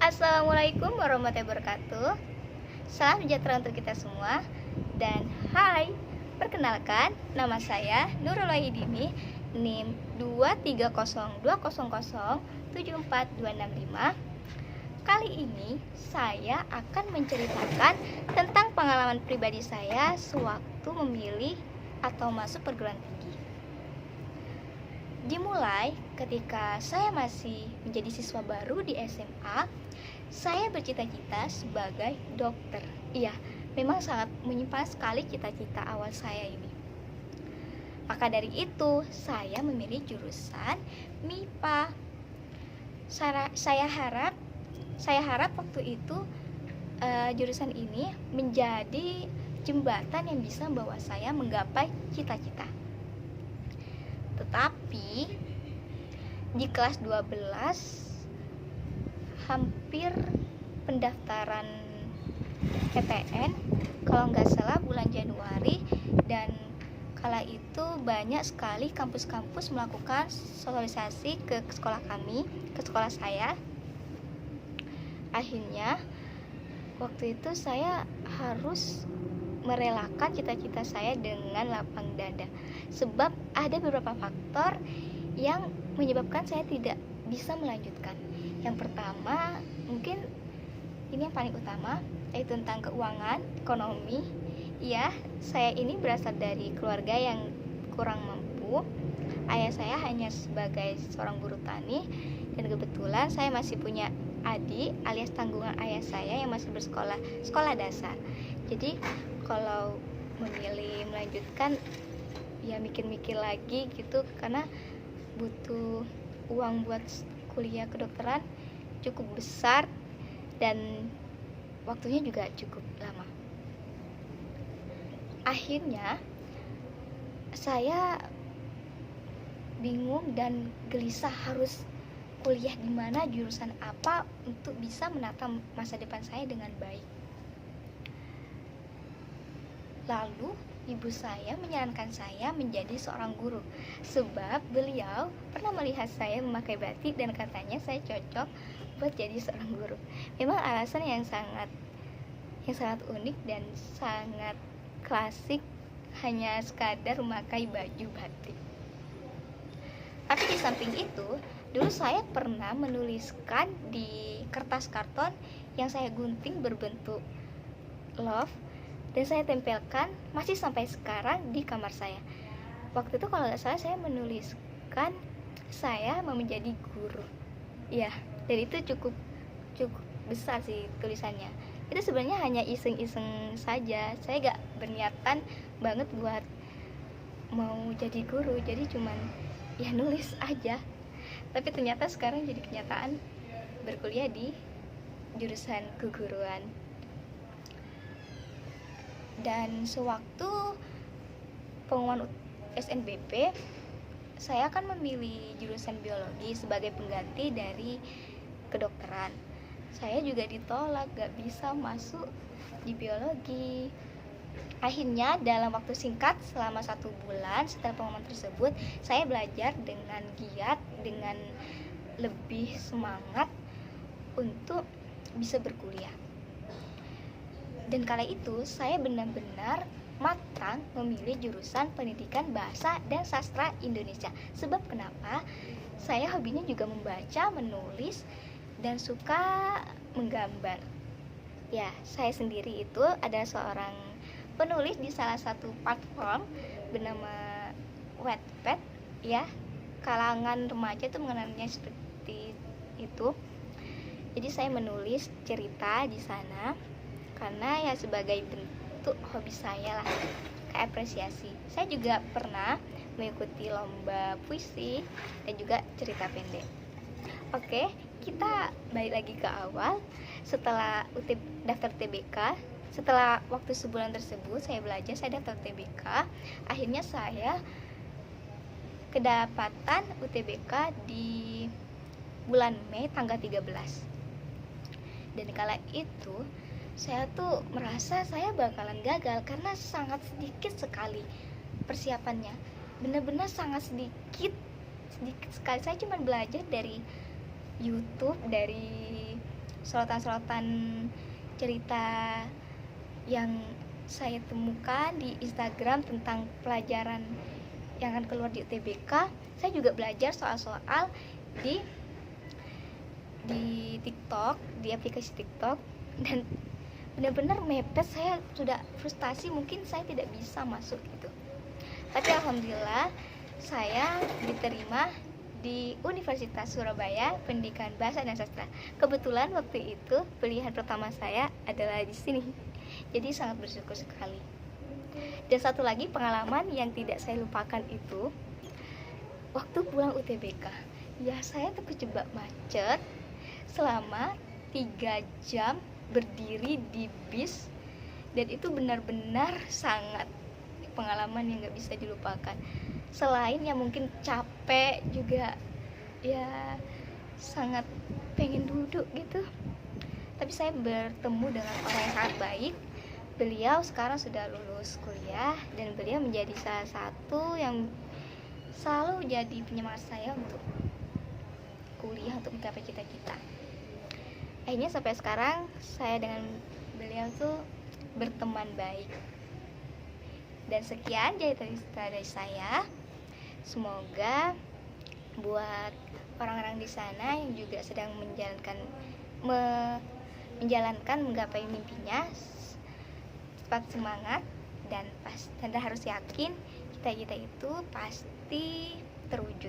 Assalamualaikum warahmatullahi wabarakatuh. Salam sejahtera untuk kita semua. Dan hai, perkenalkan nama saya Nurul Wahidini, NIM 23020074265. Kali ini saya akan menceritakan tentang pengalaman pribadi saya sewaktu memilih atau masuk perguruan tinggi. Dimulai ketika saya masih menjadi siswa baru di SMA, saya bercita-cita sebagai dokter. Iya, memang sangat menyimpan sekali cita-cita awal saya ini. Maka dari itu, saya memilih jurusan MIPA. Saya harap waktu itu jurusan ini menjadi jembatan yang bisa membawa saya menggapai cita-cita. Tetapi di kelas 12 hampir pendaftaran PTN kalau nggak salah bulan Januari, dan kala itu banyak sekali kampus-kampus melakukan sosialisasi ke sekolah kami, ke sekolah saya. Akhirnya waktu itu saya harus merelakan cita-cita saya dengan lapang dada, sebab ada beberapa faktor yang menyebabkan saya tidak bisa melanjutkan. Yang pertama, mungkin ini yang paling utama, yaitu tentang keuangan, ekonomi. Ya, saya ini berasal dari keluarga yang kurang mampu. Ayah saya hanya sebagai seorang buruh tani, dan kebetulan saya masih punya adik alias tanggungan ayah saya yang masih sekolah dasar. Jadi kalau memilih melanjutkan, ya mikir-mikir lagi gitu, karena butuh uang buat kuliah kedokteran cukup besar dan waktunya juga cukup lama. Akhirnya saya bingung dan gelisah harus kuliah di mana, jurusan apa untuk bisa menata masa depan saya dengan baik. Lalu ibu saya menyarankan saya menjadi seorang guru, sebab beliau pernah melihat saya memakai batik dan katanya saya cocok buat jadi seorang guru. Memang alasan yang sangat unik dan sangat klasik, hanya sekadar memakai baju batik. Tapi di samping itu, dulu saya pernah menuliskan di kertas karton yang saya gunting berbentuk love, dan saya tempelkan masih sampai sekarang di kamar saya. Waktu itu kalau nggak salah saya menuliskan saya mau menjadi guru. Ya, dan itu cukup besar sih tulisannya. Itu sebenarnya hanya iseng-iseng saja. Saya nggak berniatan banget buat mau jadi guru. Jadi cuman ya nulis aja. Tapi ternyata sekarang jadi kenyataan, berkuliah di jurusan keguruan. Dan sewaktu pengumuman SNBP, saya akan memilih jurusan biologi sebagai pengganti dari kedokteran. Saya juga ditolak, gak bisa masuk di biologi. Akhirnya dalam waktu singkat, selama 1 bulan setelah pengumuman tersebut, saya belajar dengan giat, dengan lebih semangat untuk bisa berkuliah. Dan kala itu saya benar-benar matang memilih jurusan pendidikan bahasa dan sastra Indonesia. Sebab kenapa? Saya hobinya juga membaca, menulis, dan suka menggambar. Ya, saya sendiri itu adalah seorang penulis di salah satu platform bernama Wattpad. Ya, kalangan remaja itu mengenalnya seperti itu. Jadi saya menulis cerita di sana karena ya sebagai bentuk hobi saya lah, kayak apresiasi. Saya juga pernah mengikuti lomba puisi dan juga cerita pendek. Oke, kita balik lagi ke awal. Setelah daftar TBK, setelah waktu sebulan tersebut saya belajar, saya daftar TBK. Akhirnya saya kedapatan UTBK di bulan Mei tanggal 13. Dan kala itu saya tuh merasa saya bakalan gagal karena sangat sedikit sekali persiapannya. Benar-benar sangat sedikit sekali. Saya cuma belajar dari YouTube, dari sorotan-sorotan cerita yang saya temukan di Instagram tentang pelajaran yang akan keluar di UTBK. Saya juga belajar soal-soal di TikTok, di aplikasi TikTok, dan benar-benar mepet. Saya sudah frustasi, mungkin saya tidak bisa masuk gitu. Tapi alhamdulillah saya diterima di Universitas Surabaya Pendidikan Bahasa dan Sastra. Kebetulan waktu itu pilihan pertama saya adalah di sini. Jadi sangat bersyukur sekali. Dan satu lagi pengalaman yang tidak saya lupakan itu waktu pulang UTBK. Ya, saya tuh kejebak macet selama 3 jam berdiri di bis, dan itu benar-benar sangat pengalaman yang gak bisa dilupakan. Selain yang mungkin capek juga, ya sangat pengen duduk gitu. Tapi saya bertemu dengan orang yang sangat baik. Beliau sekarang sudah lulus kuliah, dan beliau menjadi salah satu yang selalu jadi penyemangat saya untuk kuliah, untuk mencapai cita-cita. Akhirnya sampai sekarang saya dengan beliau tuh berteman baik. Dan sekian cerita dari saya. Semoga buat orang-orang di sana yang juga sedang menjalankan menggapai mimpinya, tetap semangat dan harus yakin cita-cita itu pasti terwujud.